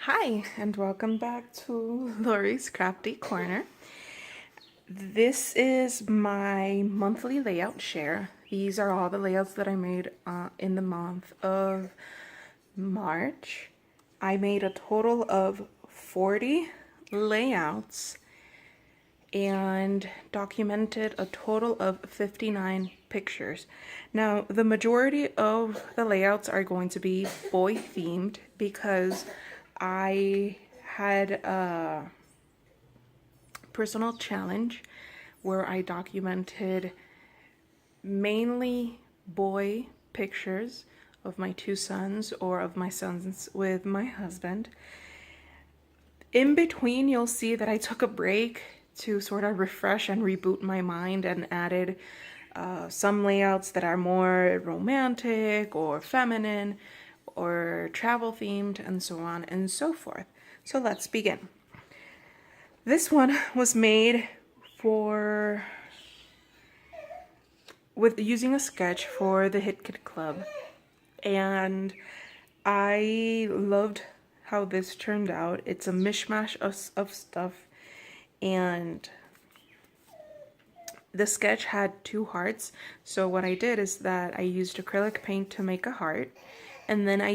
Hi, and welcome back to Lori's Crafty Corner. This is my monthly layout share. These are all the layouts that I made in the month of March. I made a total of 40 layouts and documented a total of 59 pictures. Now, the majority of the layouts are going to be boy themed because I had a personal challenge where I documented mainly boy pictures of my two sons or of my sons with my husband. In between, you'll see that I took a break to sort of refresh and reboot my mind and added some layouts that are more romantic or feminine or travel themed and so on and so forth. So let's begin. This one was made with using a sketch for the Hit Kit Club, and I loved how this turned out. It's a mishmash of stuff, and the sketch had two hearts. So what I did is that I used acrylic paint to make a heart, and then I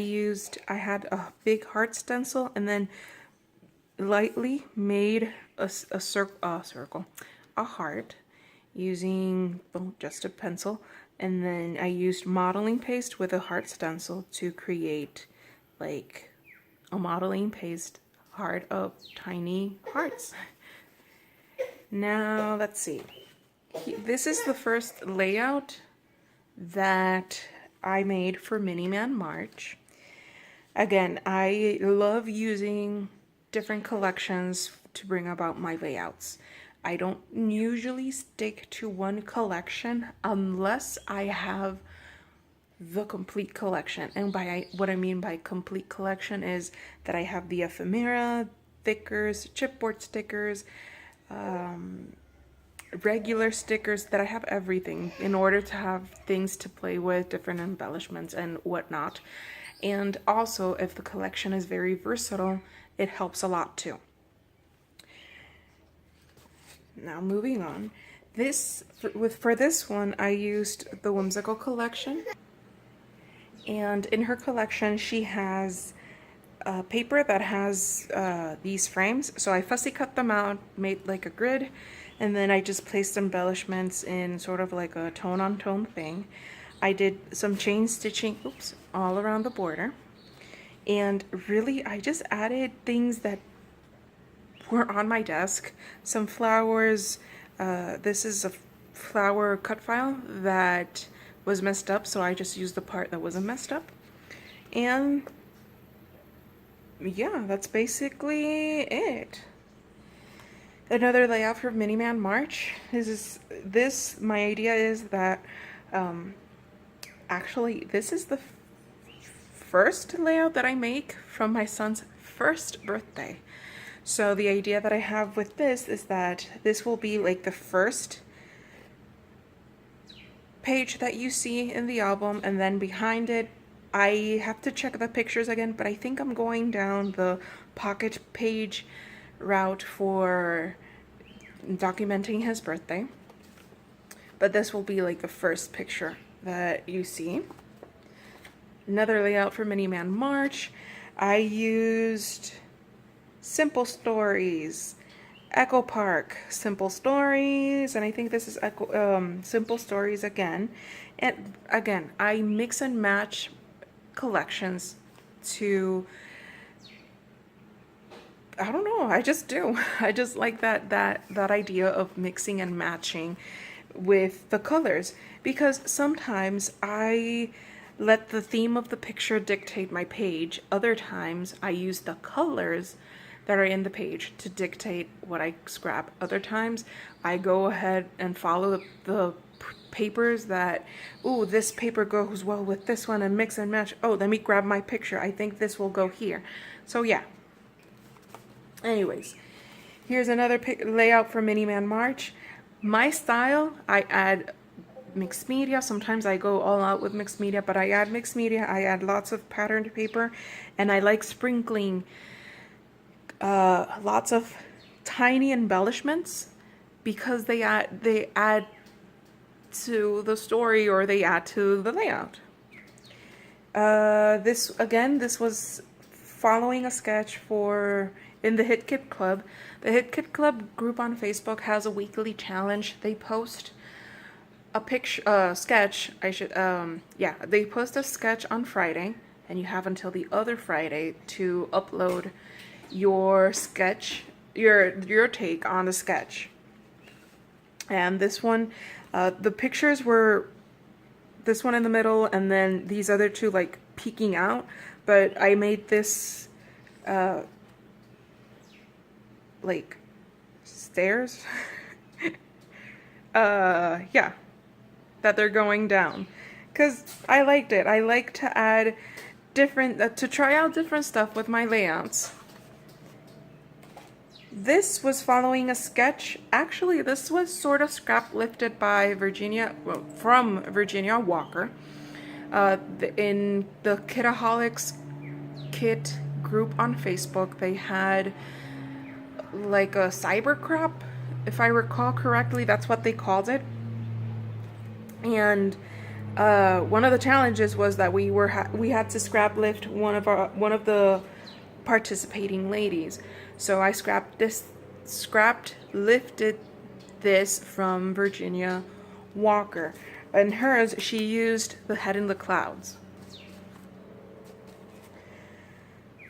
had a big heart stencil and then lightly made a heart using just a pencil, and then I used modeling paste with a heart stencil to create like a modeling paste heart of tiny hearts. Now let's see. This is the first layout that I made for Mini-Man March. Again, I love using different collections to bring about my layouts. I don't usually stick to one collection unless I have the complete collection. And what I mean by complete collection is that I have the ephemera, thickers, chipboard stickers, regular stickers, that I have everything in order to have things to play with, different embellishments and whatnot. And also, if the collection is very versatile, it helps a lot too. Now moving on, for this one I used the Whimsical collection, and in her collection she has paper that has these frames, so I fussy cut them out, made like a grid, and then I just placed embellishments in sort of like a tone-on-tone thing. I did some chain stitching, all around the border, and really I just added things that were on my desk. Some flowers. This is a flower cut file that was messed up, so I just used the part that wasn't messed up. And yeah, that's basically it. Another layout for Mini-Man March. My idea is that actually this is the first layout that I make from my son's first birthday. So the idea that I have with this is that this will be like the first page that you see in the album, and then behind it, I have to check the pictures again, but I think I'm going down the pocket page route for documenting his birthday. But this will be like the first picture that you see. Another layout for Mini-Man March. I used Simple Stories, Echo Park, Simple Stories, and I think this is Simple Stories again. And again, I mix and match collections to, I don't know, I just do. I just like that idea of mixing and matching with the colors, because sometimes I let the theme of the picture dictate my page. Other times I use the colors that are in the page to dictate what I scrap. Other times I go ahead and follow the papers that, this paper goes well with this one, and mix and match. Let me grab my picture. I think this will go here. So yeah. Anyways, here's another layout for Mini-Man March. My style, I add mixed media. Sometimes I go all out with mixed media, but I add mixed media. I add lots of patterned paper, and I like sprinkling Lots of tiny embellishments because they add to the story, or they add to the layout. This was following a sketch for in the Hit Kit Club. The Hit Kit Club group on Facebook has a weekly challenge. They post a sketch. They post a sketch on Friday, and you have until the other Friday to upload your sketch, your take on the sketch. And this one, the pictures were this one in the middle, and then these other two like peeking out. But I made this like stairs. Yeah, that they're going down, because I liked it. I like to add different, to try out different stuff with my layouts. This was following a sketch. Actually, this was sort of scrap lifted by from Virginia Walker. In the Kitaholics Kit group on Facebook, they had like a cyber crop, if I recall correctly. That's what they called it. And one of the challenges was that we had to scrap lift one of the participating ladies. So I lifted this from Virginia Walker. And hers, she used the head in the clouds.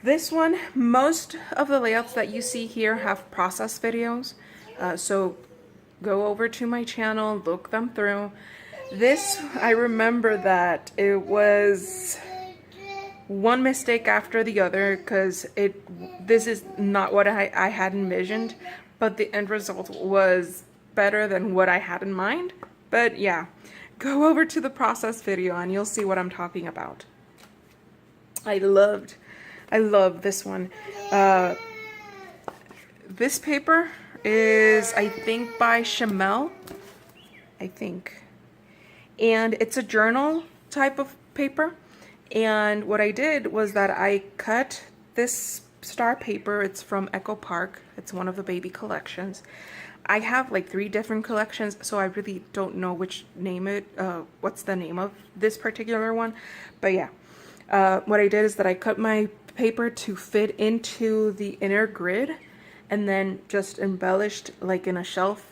This one, most of the layouts that you see here have process videos. So go over to my channel, look them through. This, I remember that it was one mistake after the other, because this is not what I had envisioned, but the end result was better than what I had in mind. But yeah, go over to the process video and you'll see what I'm talking about. I love this one. This paper is, I think, by Chamel, I think. And it's a journal type of paper. And what I did was that I cut this star paper. It's from Echo Park. It's one of the baby collections. I have like 3 different collections, so I really don't know what's the name of this particular one. But yeah, what I did is that I cut my paper to fit into the inner grid, and then just embellished like in a shelf.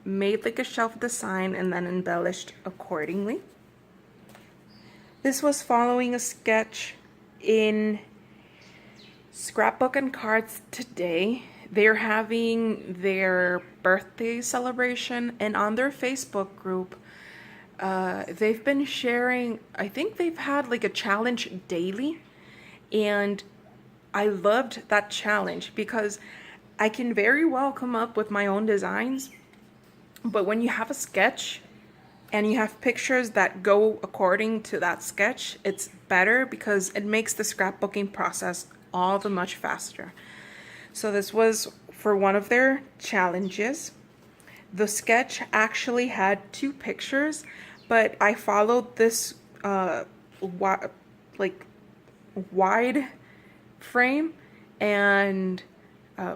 Made like a shelf design and then embellished accordingly. This was following a sketch in Scrapbook and Cards today. They're having their birthday celebration, and on their Facebook group, they've been sharing, I think they've had like a challenge daily, and I loved that challenge because I can very well come up with my own designs, but when you have a sketch and you have pictures that go according to that sketch, it's better because it makes the scrapbooking process all the much faster. So this was for one of their challenges. The sketch actually had 2 pictures, but I followed this wide frame, and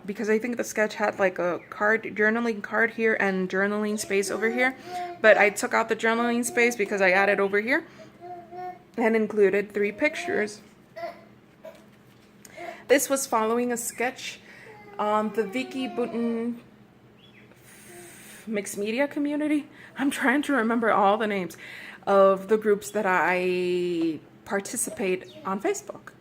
because I think the sketch had like a journaling card here and journaling space over here, but I took out the journaling space because I added over here and included 3 pictures. This was following a sketch on the Vicky Boutin mixed media community. I'm trying to remember all the names of the groups that I participate on Facebook.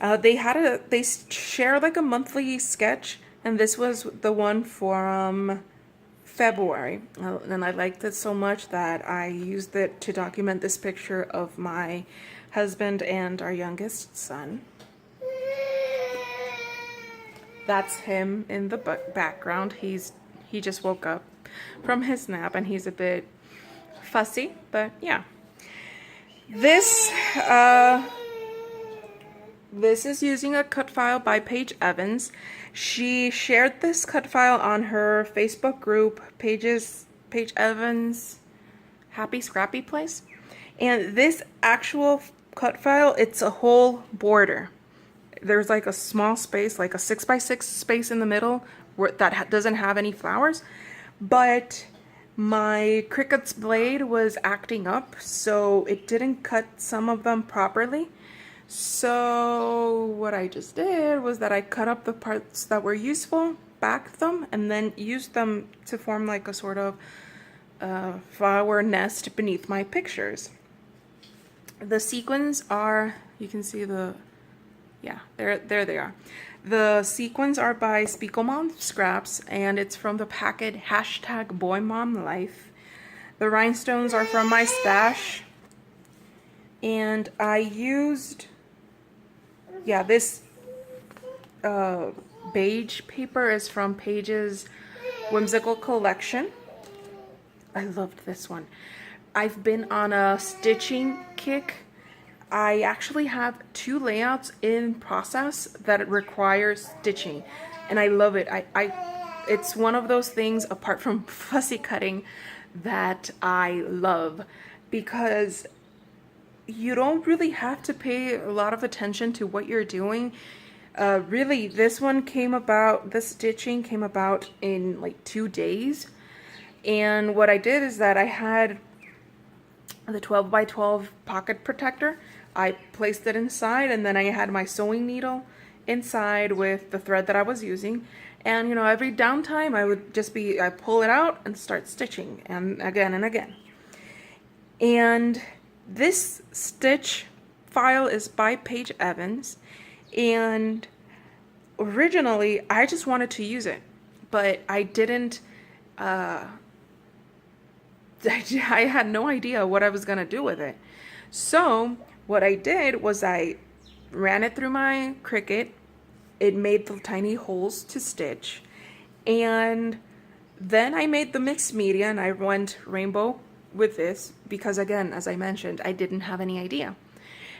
They share like a monthly sketch, and this was the one from February. And I liked it so much that I used it to document this picture of my husband and our youngest son. That's him in the background. He just woke up from his nap and he's a bit fussy, but yeah. This is using a cut file by Paige Evans. She shared this cut file on her Facebook group, Paige Evans Happy Scrappy Place. And this actual cut file, it's a whole border. there's like a small space, like a 6x6 space in the middle where that doesn't have any flowers, but my Cricut's blade was acting up, so it didn't cut some of them properly. So what I just did was that I cut up the parts that were useful, backed them, and then used them to form like a sort of flower nest beneath my pictures. The sequins are, you can see the, yeah, there they are. The sequins are by Spiegelmom Scraps, and it's from the packet #BoyMomLife. The rhinestones are from my stash, and I used, yeah, this beige paper is from Paige's Whimsical Collection. I loved this one. I've been on a stitching kick. I actually have 2 layouts in process that require stitching, and I love it. It's one of those things, apart from fussy cutting, that I love, because you don't really have to pay a lot of attention to what you're doing. Really, this one came about, the stitching came about in like 2 days. And what I did is that I had the 12x12 pocket protector. I placed it inside, and then I had my sewing needle inside with the thread that I was using. And, you know, every downtime I would just I pull it out and start stitching, and again and again. And this stitch file is by Paige Evans, and originally I just wanted to use it, but I didn't, I had no idea what I was going to do with it. So what I did was I ran it through my Cricut. It made the tiny holes to stitch. And then I made the mixed media, and I went rainbow with this because, again, as I mentioned, I didn't have any idea.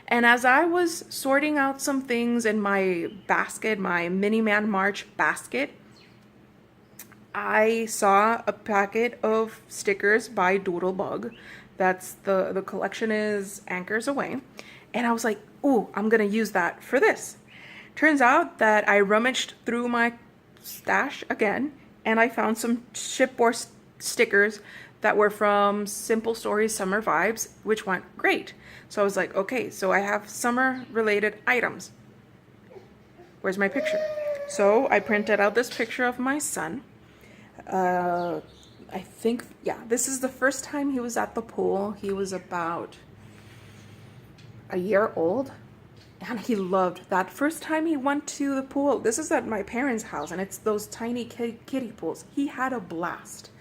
And as I was sorting out some things in my basket, my Mini Man March basket, I saw a packet of stickers by Doodlebug. That's the collection is Anchors Away. And I was like, ooh, I'm gonna use that for this. Turns out that I rummaged through my stash again, and I found some chipboard stickers that were from Simple Stories Summer Vibes, which went great. So I was like, okay, so I have summer related items. Where's my picture? So I printed out this picture of my son. I think, yeah, this is the first time he was at the pool. He was about a year old, and he loved that. First time he went to the pool, this is at my parents' house, and it's those tiny kiddie pools. He had a blast.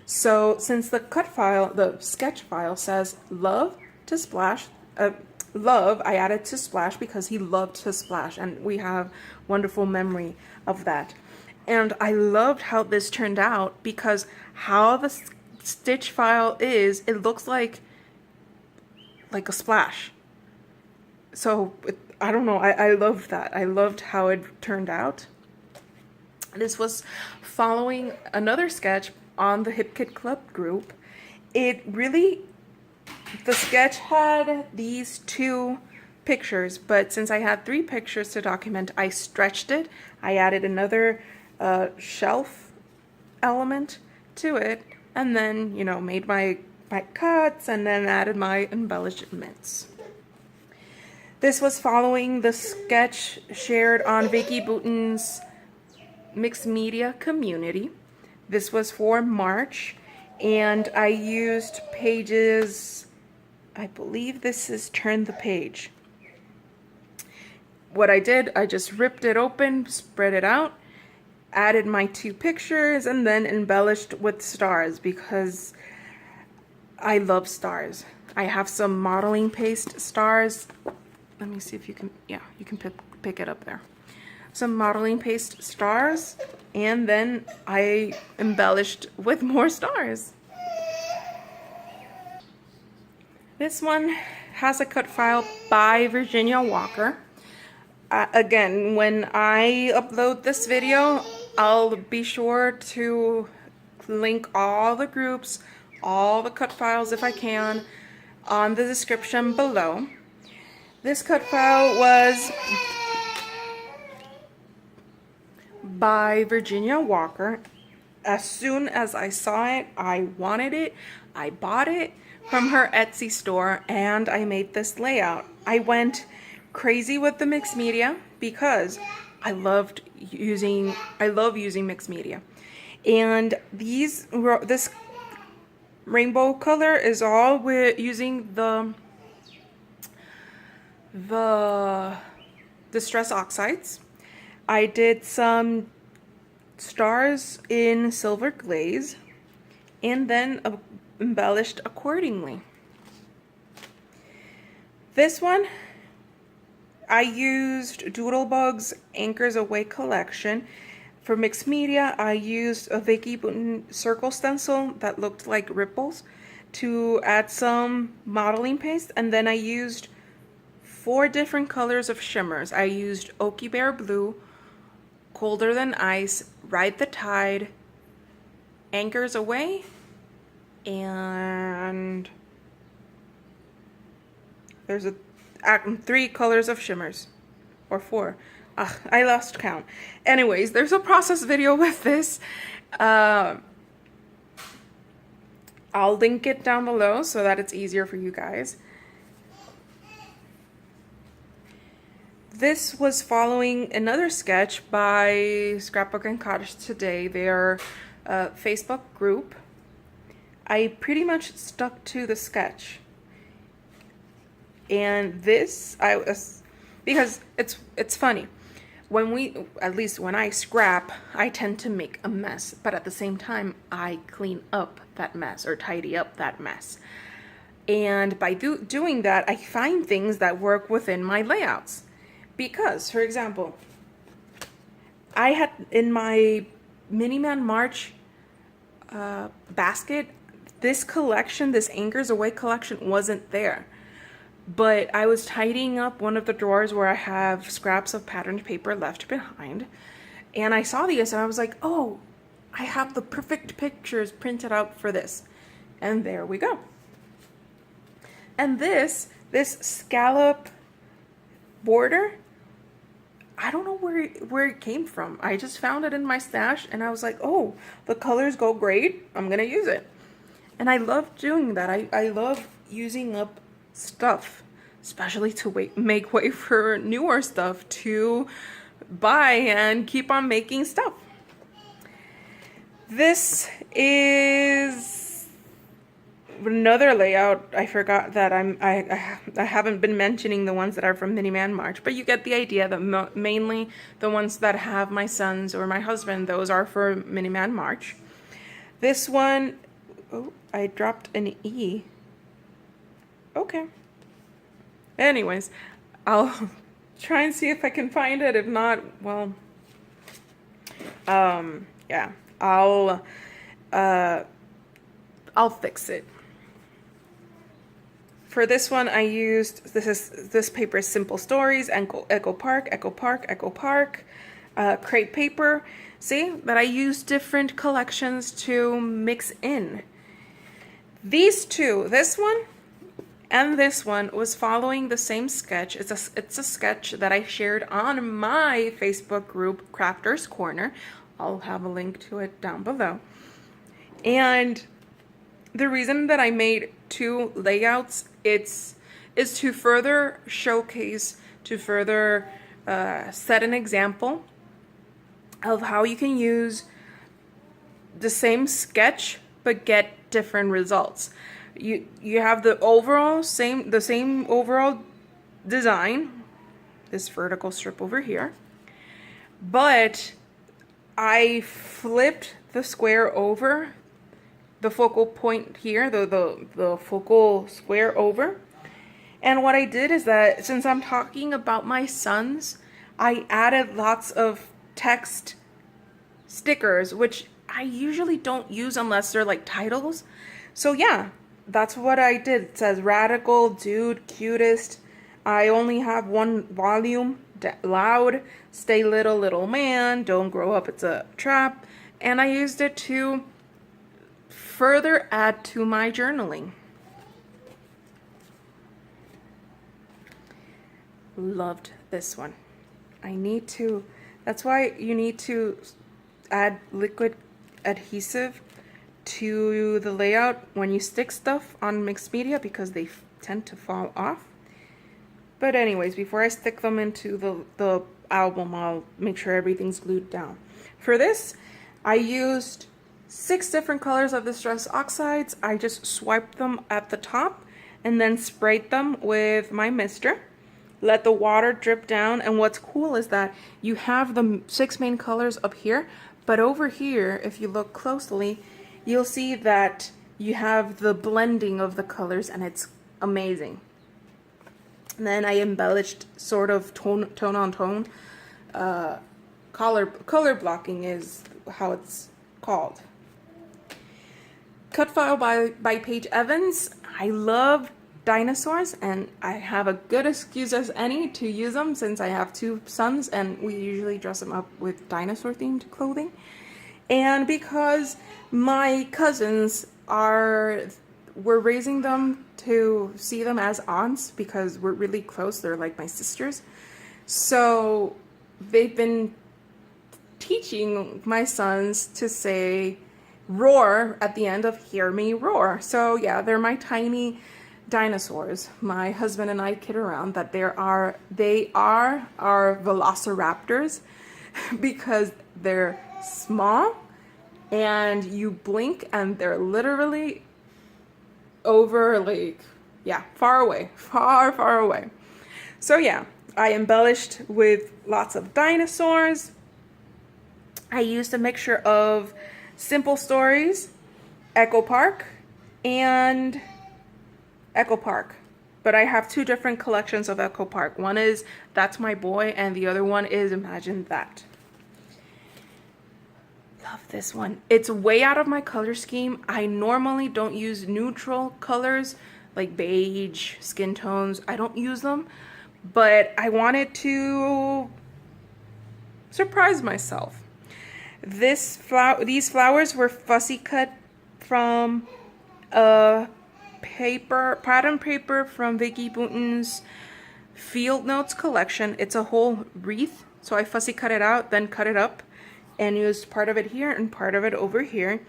So since the sketch file says love to splash, love, I added to splash because he loved to splash, and we have wonderful memory of that. And I loved how this turned out, because how the stitch file is, it looks like a splash. So I don't know, I loved that. I loved how it turned out. This was following another sketch on the Hip Kit Club group. It really, the sketch had these 2 pictures, but since I had 3 pictures to document, I stretched it. I added another shelf element to it, and then, you know, made my cuts, and then added my embellishments. This was following the sketch shared on Vicky Bouton's mixed media community. This was for March, and I used Paige's, I believe this is Turn the Page. What I did, I just ripped it open, spread it out, added my 2 pictures, and then embellished with stars because I love stars. I have some modeling paste stars. Let me see if you can, yeah, you can pick it up there. Some modeling paste stars, and then I embellished with more stars. This one has a cut file by Virginia Walker. Again, when I upload this video, I'll be sure to link all the groups, all the cut files if I can, on the description below. This cut file was by Virginia Walker. As soon as I saw it, I wanted it. I bought it from her Etsy store and I made this layout. I went crazy with the mixed media because I love using mixed media. And this rainbow color is all with using the distress oxides. I did some stars in silver glaze and then embellished accordingly. This one, I used Doodlebug's Anchors Away collection. For mixed media, I used a Vicky Booten circle stencil that looked like ripples to add some modeling paste, and then I used 4 different colors of shimmers. I used Oaky Bear Blue, Colder Than Ice, Ride the Tide, Anchors Away, and there's 3 colors of shimmers, or 4. I lost count. Anyways, there's a process video with this. I'll link it down below so that it's easier for you guys. This was following another sketch by Scrapbook and Cottage Today, their Facebook group. I pretty much stuck to the sketch. And this, because it's funny. At least when I scrap, I tend to make a mess, but at the same time, I clean up that mess or tidy up that mess. And by doing that, I find things that work within my layouts. Because, for example, I had in my Miniman March basket, this collection, this Anchors Away collection wasn't there. But I was tidying up one of the drawers where I have scraps of patterned paper left behind. And I saw these and I was like, oh, I have the perfect pictures printed out for this. And there we go. And this scallop border, I don't know where it came from. I just found it in my stash and I was like, oh, the colors go great. I'm going to use it. And I love doing that. I love using up stuff, especially to make way for newer stuff to buy and keep on making stuff. This is another layout. I forgot that I haven't been mentioning the ones that are from Miniman March, but you get the idea that mainly the ones that have my sons or my husband, those are for Miniman March. This one, oh, I dropped an E. Okay. Anyways, I'll try and see if I can find it. If not, well, yeah, I'll fix it. For this one, I used this paper is Simple Stories, Echo Park, crepe paper. See that I used different collections to mix in. These two, this one and this one, was following the same sketch. It's a sketch that I shared on my Facebook group, Crafters Corner. I'll have a link to it down below. And the reason that I made 2 layouts, is to further showcase, to further set an example of how you can use the same sketch but get different results. You have the same overall design, this vertical strip over here, but I flipped the square over, the focal point here, the focal square over. And what I did is that since I'm talking about my sons, I added lots of text stickers, which I usually don't use unless they're like titles. So yeah, that's what I did. It says Radical, Dude, Cutest. I only have 1 volume, Loud, Stay Little, Little Man, Don't Grow Up, It's a Trap. And I used it to further add to my journaling. Loved this one. I need to That's why you need to add liquid adhesive to the layout when you stick stuff on mixed media, because they tend to fall off. But anyways, before I stick them into the album, I'll make sure everything's glued down. For this, I used 6 different colors of Distress Oxides. I just swiped them at the top and then sprayed them with my mister. Let the water drip down, and what's cool is that you have the 6 main colors up here, but over here, if you look closely, you'll see that you have the blending of the colors, and it's amazing. And then I embellished sort of tone on tone. Color blocking is how it's called. Cut file by Paige Evans. I love dinosaurs, and I have a good excuse as any to use them since I have 2 sons and we usually dress them up with dinosaur themed clothing. And because my cousins we're raising them to see them as aunts because we're really close. They're like my sisters. So they've been teaching my sons to say roar at the end of hear me roar. So yeah, they're my tiny dinosaurs. My husband and I kid around that they are our velociraptors because they're small and you blink and they're literally over, like, yeah, far away, far away. So yeah, I embellished with lots of dinosaurs. I used a mixture of Simple Stories, Echo Park, and Echo Park. But I have 2 different collections of Echo Park. One is That's My Boy, and the other one is Imagine That. Love this one. It's way out of my color scheme. I normally don't use neutral colors like beige, skin tones. I don't use them, but I wanted to surprise myself. These flowers were fussy cut from a pattern paper from Vicky Booten's Field Notes collection. It's a whole wreath, so I fussy cut it out, then cut it up and used part of it here and part of it over here.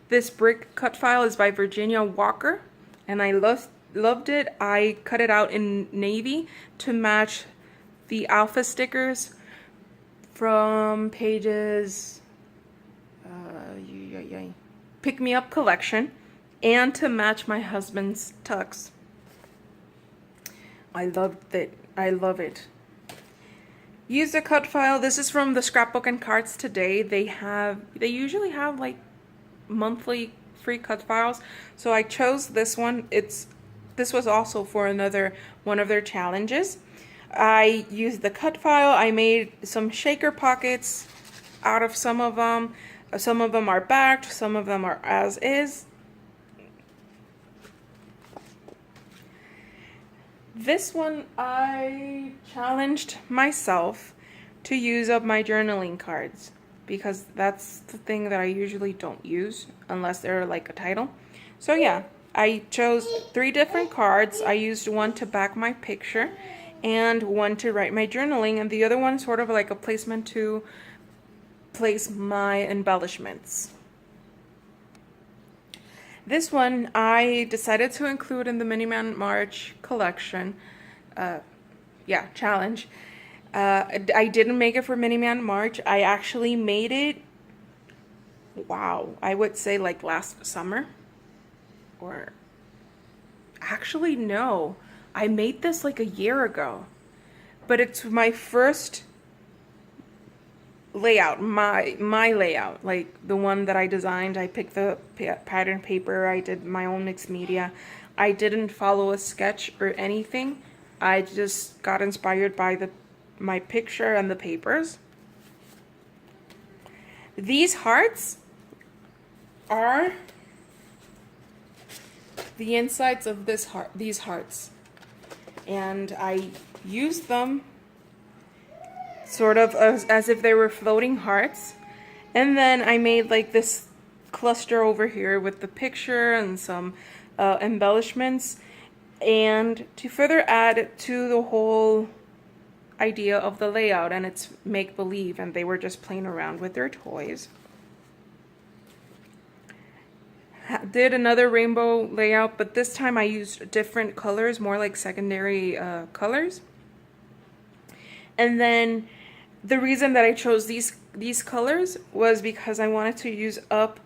This brick cut file is by Virginia Walker, and I loved it. I cut it out in navy to match the alpha stickers from Paige's Pick Me Up collection, and to match my husband's tux. I loved it. I love it. Use a cut file. This is from the Scrapbook and Cards Today. They usually have like monthly free cut files, so I chose this one. This was also for one of their challenges. I used the cut file. I made some shaker pockets out of some of them. Some of them are backed, some of them are as is. This one I challenged myself to use up my journaling cards because that's the thing that I usually don't use unless they're like a title. So yeah, I chose 3 different cards. I used one to back my picture and one to write my journaling, and the other one sort of like a placement to place my embellishments. This one I decided to include in the Miniman March collection. Challenge. I didn't make it for Miniman March. I actually made it, wow, I would say like last summer. Or actually no, I made this like a year ago. But it's my first layout, my layout, like the one that I designed. I picked the pattern paper. I did my own mixed media. I didn't follow a sketch or anything. I just got inspired by my picture and the papers. These hearts are the insides of these hearts, and I used them sort of as if they were floating hearts, and then I made like this cluster over here with the picture and some embellishments, and to further add to the whole idea of the layout, and it's make-believe, and they were just playing around with their toys. Did another rainbow layout, but this time I used different colors, more like secondary colors. And then the reason that I chose these colors was because I wanted to use up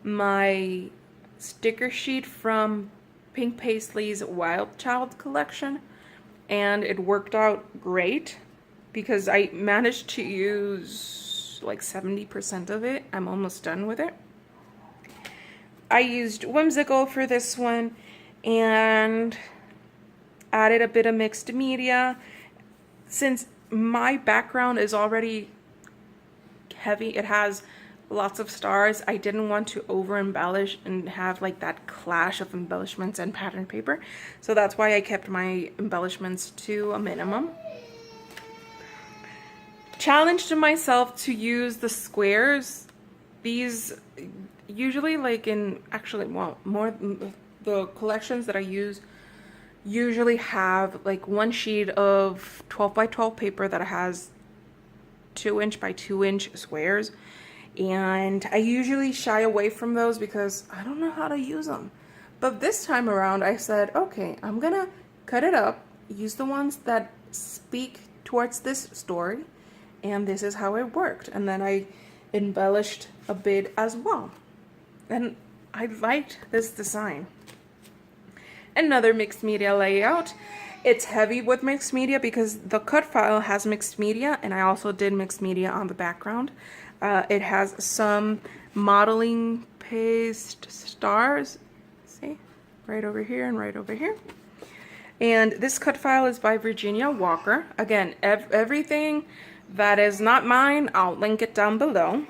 my sticker sheet from Pink Paisley's Wild Child collection, and it worked out great because I managed to use like 70% of it. I'm almost done with it. I used Whimsical for this one and added a bit of mixed media. Since my background is already heavy, it has lots of stars, I didn't want to over embellish and have like that clash of embellishments and pattern paper, so that's why I kept my embellishments to a minimum. Challenged myself to use the squares. These usually, like in, actually, well, more the collections that I use usually have like one sheet of 12 by 12 paper that has 2" by 2" squares, and I usually shy away from those because I don't know how to use them. But this time around I said, okay, I'm gonna cut it up, use the ones that speak towards this story, and this is how it worked. And then I embellished a bit as well, and I liked this design. Another mixed media layout. It's heavy with mixed media because the cut file has mixed media, and I also did mixed media on the background. It has some modeling paste stars, see, right over here and right over here. And this cut file is by Virginia Walker. Again, everything that is not mine, I'll link it down below.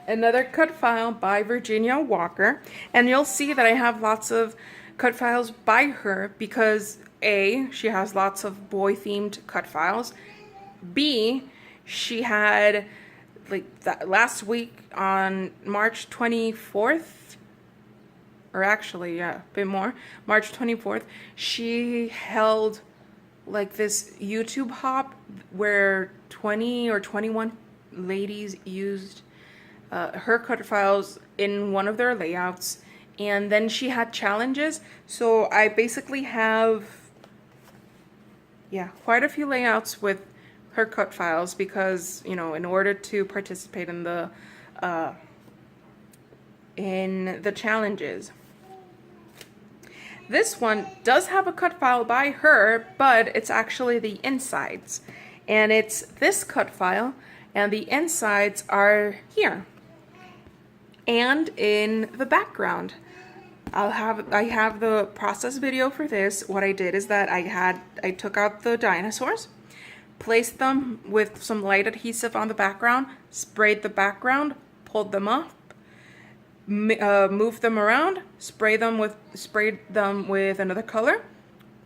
Another cut file by Virginia Walker, and you'll see that I have lots of cut files by her because A, she has lots of boy themed cut files, B, she had like that last week on March 24th, or actually, yeah, a bit more, March 24th, she held like this YouTube hop where 20 or 21 ladies used her cut files in one of their layouts, and then she had challenges. So I basically have, yeah, quite a few layouts with her cut files because, you know, in order to participate in the challenges. This one does have a cut file by her, but it's actually the insides, and it's this cut file, and the insides are here and in the background. I have the process video for this. What I did is that I took out the dinosaurs, placed them with some light adhesive on the background, sprayed the background, pulled them up, moved them around, sprayed them with another color,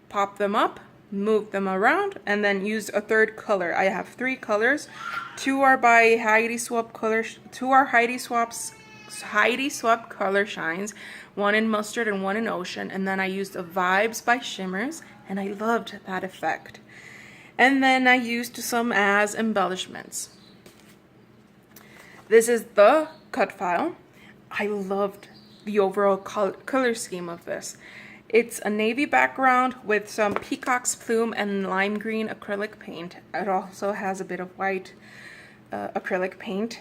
popped them up, moved them around, and then used a third color. I have 3 colors. 2 are by Heidi Swapp colors. 2 are Heidi Swapp color shines. 1 in mustard and 1 in ocean. And then I used a Vibes by Shimmers, and I loved that effect. And then I used some as embellishments. This is the cut file. I loved the overall color scheme of this. It's a navy background with some peacock's plume and lime green acrylic paint. It also has a bit of white acrylic paint.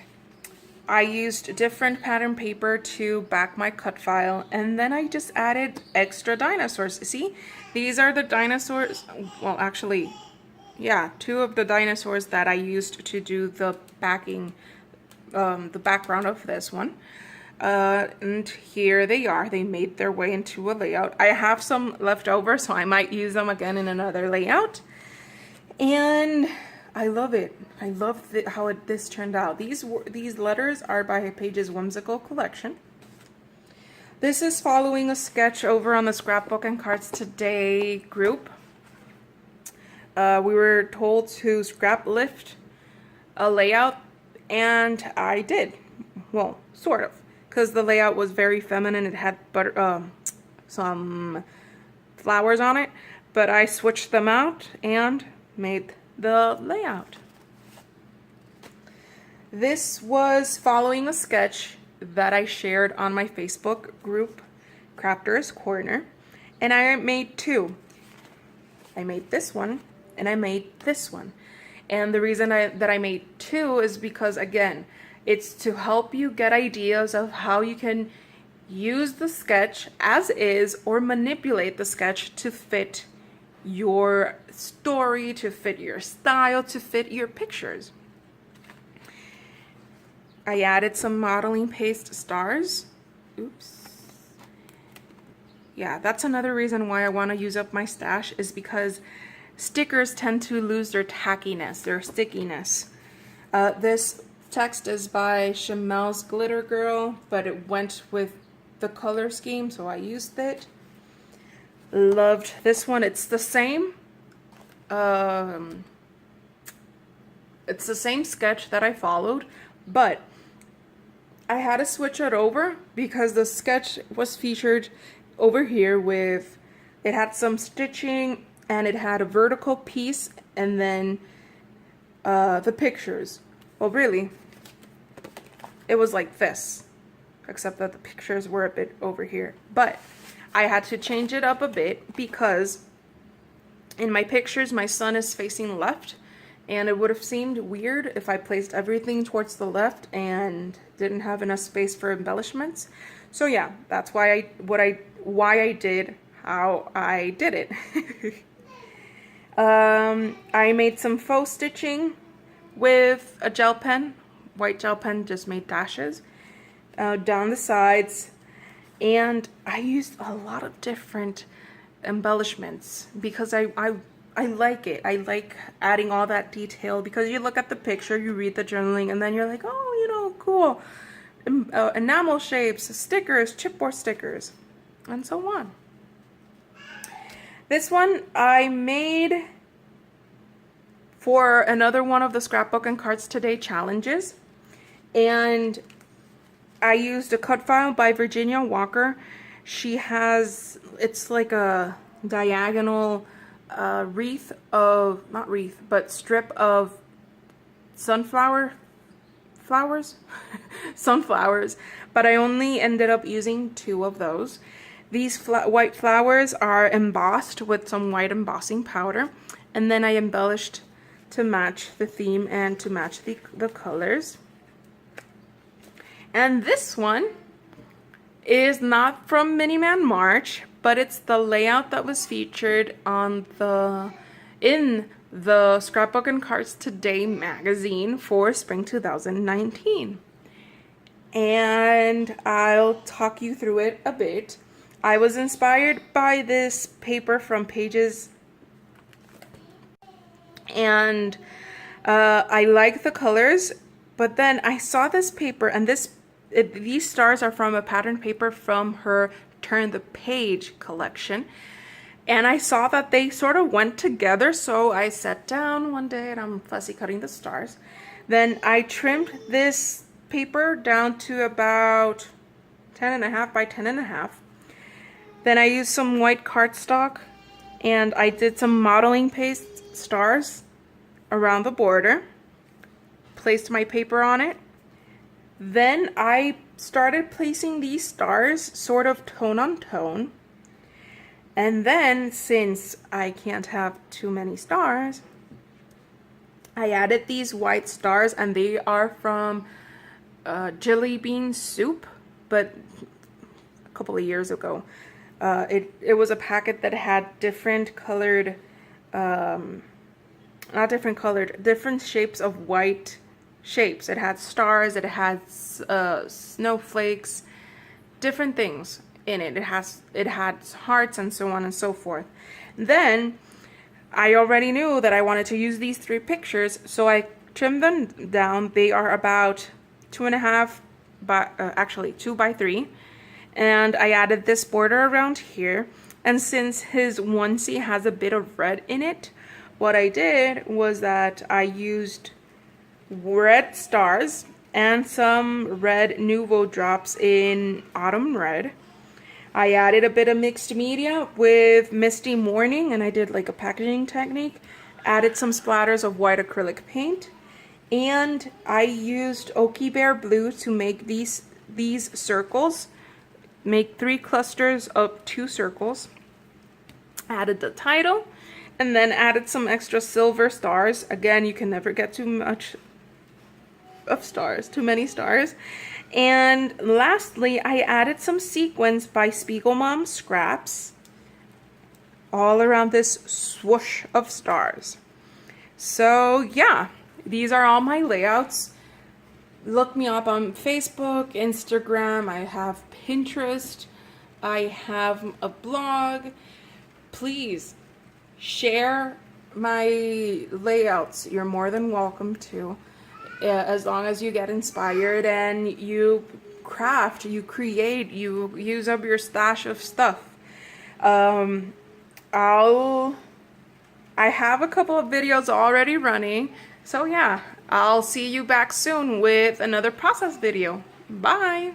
I used different pattern paper to back my cut file, and then I just added extra dinosaurs. See, these are the dinosaurs. Well, actually, yeah, 2 of the dinosaurs that I used to do the backing, the background of this one. And here they are. They made their way into a layout. I have some left over, so I might use them again in another layout. And I love it. I love how this turned out. These letters are by Paige's Whimsical collection. This is following a sketch over on the Scrapbook and Cards Today group. We were told to scrap lift a layout, and I did. Well, sort of. Because the layout was very feminine. It had some flowers on it, but I switched them out and made the layout. This was following a sketch that I shared on my Facebook group, Crafters Corner, and I made two. I made this one and I made this one. And the reason that I made two is because, again, it's to help you get ideas of how you can use the sketch as is or manipulate the sketch to fit your story, to fit your style, to fit your pictures. I added some modeling paste stars. Oops. Yeah, that's another reason why I want to use up my stash, is because stickers tend to lose their tackiness, their stickiness. This text is by Chamel's Glitter Girl, but it went with the color scheme, so I used it. Loved this one. It's the same. It's the same sketch that I followed, but I had to switch it over because the sketch was featured over here with, it had some stitching and it had a vertical piece and then the pictures. Well, really, it was like this, except that the pictures were a bit over here. But I had to change it up a bit because in my pictures, my son is facing left, and it would have seemed weird if I placed everything towards the left and didn't have enough space for embellishments. So yeah, that's why I did how I did it. I made some faux stitching with a gel pen, white gel pen, just made dashes down the sides, and I used a lot of different embellishments because I like it. I like adding all that detail because you look at the picture, you read the journaling, and then you're like, oh, you know, cool. Enamel shapes, stickers, chipboard stickers, and so on. This one I made for another one of the Scrapbook and Cards Today challenges, and I used a cut file by Virginia Walker. She has, it's like a diagonal wreath of, not wreath, but strip of sunflowers, but I only ended up using 2 of those. These white flowers are embossed with some white embossing powder, and then I embellished to match the theme and to match the colors. And this one is not from Miniman March, but it's the layout that was featured on in the Scrapbook and Cards Today magazine for spring 2019. And I'll talk you through it a bit. I was inspired by this paper from Pages, and I like the colors, but then I saw this paper, and these stars are from a pattern paper from her Turn the Page collection, and I saw that they sort of went together, so I sat down one day and I'm fussy cutting the stars. Then I trimmed this paper down to about 10.5 by 10.5. Then I used some white cardstock and I did some modeling paste stars around the border, placed my paper on it. Then I started placing these stars sort of tone on tone. And then, since I can't have too many stars, I added these white stars, and they are from Jelly Bean Soup, but a couple of years ago. It was a packet that had different colored, different shapes of white shapes. It had stars, it had snowflakes, different things in it. It had hearts and so on and so forth. Then I already knew that I wanted to use these 3 pictures, so I trimmed them down. They are about 2.5 by actually 2 by 3, and I added this border around here. And since his onesie has a bit of red in it, what I did was that I used red stars and some red Nuvo drops in Autumn Red. I added a bit of mixed media with Misty Morning, and I did like a packaging technique. Added some splatters of white acrylic paint, and I used Oaky Bear Blue to make these circles. Make 3 clusters of 2 circles. Added the title, and then added some extra silver stars. Again, you can never get too much of stars, too many stars. And lastly, I added some sequins by Spiegelmom Scraps all around this swoosh of stars. So yeah, these are all my layouts. Look me up on Facebook, Instagram, I have Pinterest, I have a blog. Please share my layouts. You're more than welcome to. As long as you get inspired and you craft, you create, you use up your stash of stuff. I have a couple of videos already running, so yeah, I'll see you back soon with another process video. Bye!